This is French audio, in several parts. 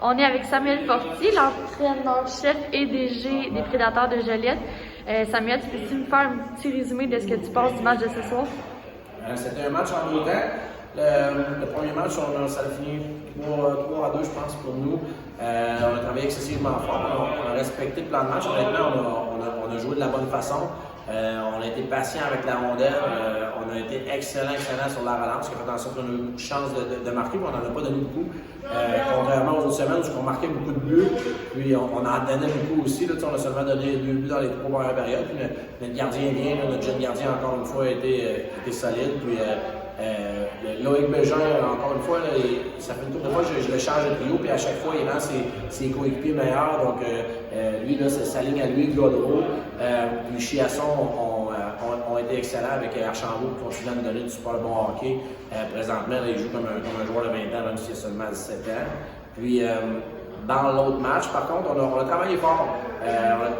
On est avec Samuel Fortier, l'entraîneur-chef et DG des Prédateurs de Joliette. Samuel, tu peux-tu me faire un petit résumé de ce que tu penses du match de ce soir? C'était un match en deux temps. Le premier match, ça a fini 3-2, je pense, pour nous. On a travaillé excessivement fort. On a respecté le plan de match. Honnêtement, on a joué de la bonne façon. On a été patient avec la rondelle. On a été excellent sur la relance, ce qui a fait en sorte qu'on a eu beaucoup de chance de marquer, mais on n'en a pas donné beaucoup. Contrairement aux autres semaines où on marquait beaucoup de buts, puis on en donnait beaucoup aussi. Là, on a seulement donné 2 buts dans les 3 premières périodes. Puis notre gardien est bien, notre jeune gardien, encore une fois, a été solide. Puis, Loïc Bégin, encore une fois, là, ça fait une couple de fois que je le change de trio, puis à chaque fois, il rend ses coéquipiers meilleurs. Donc, lui, là, sa ligne à lui, Godreau, puis Chiasson ont été excellents avec Archambault qui continue à nous donner du super bon hockey. Présentement, là, il joue comme un joueur de 20 ans, même s'il a seulement 17 ans. Puis, dans l'autre match, par contre, on a travaillé fort.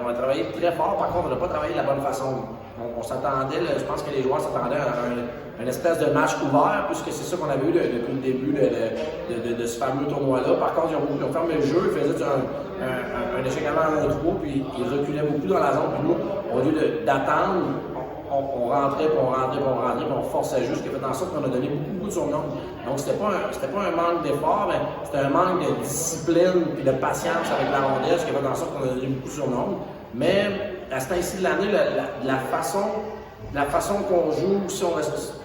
On a travaillé très fort. Par contre, on n'a pas travaillé de la bonne façon. On s'attendait, je pense que les joueurs s'attendaient à une espèce de match ouvert, puisque c'est ça qu'on avait eu depuis le début de ce fameux tournoi-là. Par contre, ils ont fermé le jeu, ils faisaient un échec avant un trou, puis ils reculaient beaucoup dans la zone. Puis nous, au lieu d'attendre, on rentrait, puis on forçait juste, ce qui a fait en sorte qu'on a donné beaucoup de surnoms. Donc, c'était pas un manque d'effort, mais c'était un manque de discipline et de patience avec la rondelle, ce qui a fait en sorte qu'on a donné beaucoup de surnoms. Mais à ce temps-ci de l'année, la façon qu'on joue,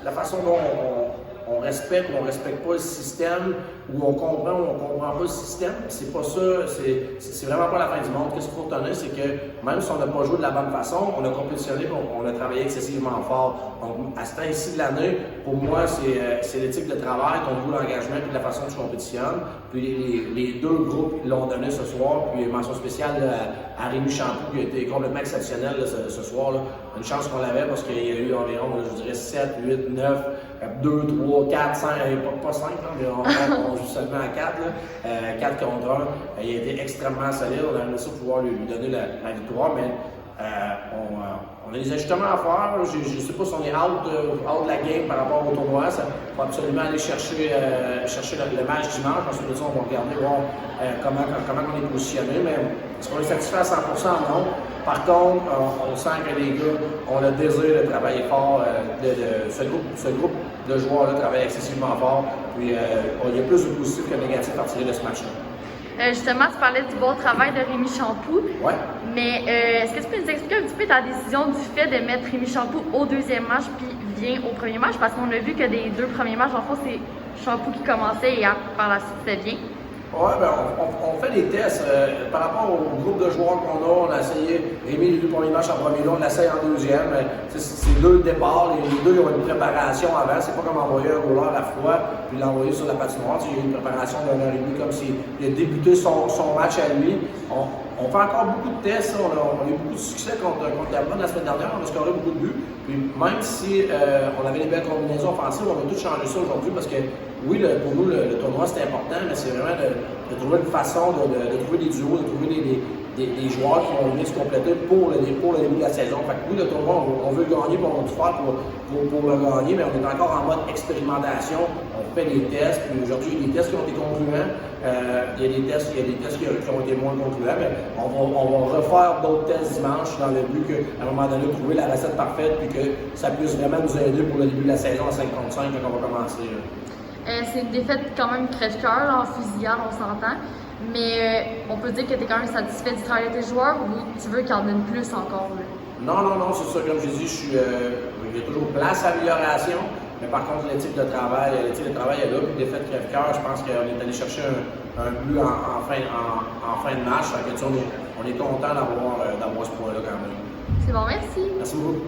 la façon dont on respecte ou on respecte pas le système, ou on comprend ou on comprend pas le système, c'est pas ça, c'est vraiment pas la fin du monde. Qu'est-ce qu'il faut retenir, c'est que même si on n'a pas joué de la bonne façon, on a compétitionné, on a travaillé excessivement fort. Donc, à ce temps-ci de l'année, pour moi, c'est l'éthique de travail, ton niveau d'engagement et la façon dont tu compétitionnes. Puis les deux groupes l'ont donné ce soir, puis mention spéciale à Rémi Champoux, qui a été complètement exceptionnel là, ce soir. Là. Une chance qu'on l'avait parce qu'il y a eu environ, je dirais, 7, 8, 9, 2, 3, 4, 5, pas 5, mais on joue seulement à 4, là, 4 contre 1. Il a été extrêmement solide, on a aimé ça pouvoir lui donner la victoire, mais on a des ajustements à faire. Je ne sais pas si on est out de la game par rapport au tournoi. Il faut absolument aller chercher le match dimanche. Ensuite de ça, on va regarder voir comment on est positionné. Mais est-ce qu'on est satisfait à 100%? Non. Par contre, on sent que les gars ont le désir de travailler fort. Ce groupe de joueurs-là travaille excessivement fort. Puis il y a plus de positifs que de négatifs à tirer de ce match-là. Justement, tu parlais du bon travail de Rémi Champoux. Ouais. Mais est-ce que tu peux nous expliquer un petit peu ta décision du fait de mettre Rémi Champoux au deuxième match puis vient au premier match? Parce qu'on a vu que des 2 premiers matchs, en fait, c'est Champoux qui commençait et par la suite, c'était bien. Oui, on fait des tests par rapport au groupe de joueurs qu'on a. On a essayé, Rémi, les 2 premiers matchs en premier, là, on l'essaye en deuxième. C'est 2 départs, les 2 ont une préparation avant. C'est pas comme envoyer un rouleur à la fois puis l'envoyer sur la patinoire. Il y a une préparation d'une heure et demie, comme s'il a débuté son match à lui. On fait encore beaucoup de tests. On a eu beaucoup de succès contre la Bonne la semaine dernière. On a scoré beaucoup de buts. Puis même si on avait des belles combinaisons offensives, on a tout changé ça aujourd'hui parce que oui, pour nous, le tournoi, c'est important, mais c'est vraiment de trouver une façon de trouver des duos, de trouver des joueurs qui vont venir se compléter pour le début de la saison. Fait que oui, le tournoi, on veut le gagner, puis on va tout faire pour le gagner, mais on est encore en mode expérimentation. On fait des tests, puis aujourd'hui, il y a des tests qui ont été concluants. Il y a des tests qui ont été moins concluants, mais on va refaire d'autres tests dimanche dans le but qu'à un moment donné, trouver la recette parfaite, puis que ça puisse vraiment nous aider pour le début de la saison à 5 contre 5 quand on va commencer. C'est une défaite quand même crève-cœur, en fusillade, on s'entend. Mais on peut dire que tu es quand même satisfait du travail de tes joueurs ou tu veux qu'il y en donne plus encore? Là? Non, c'est ça. Comme j'ai dit, il y a toujours place à amélioration. Mais par contre, l'éthique de travail est là. Puis défaite crève-cœur, je pense qu'on est allé chercher un but en fin de match. On est content d'avoir ce point-là quand même. C'est bon, merci. Merci beaucoup.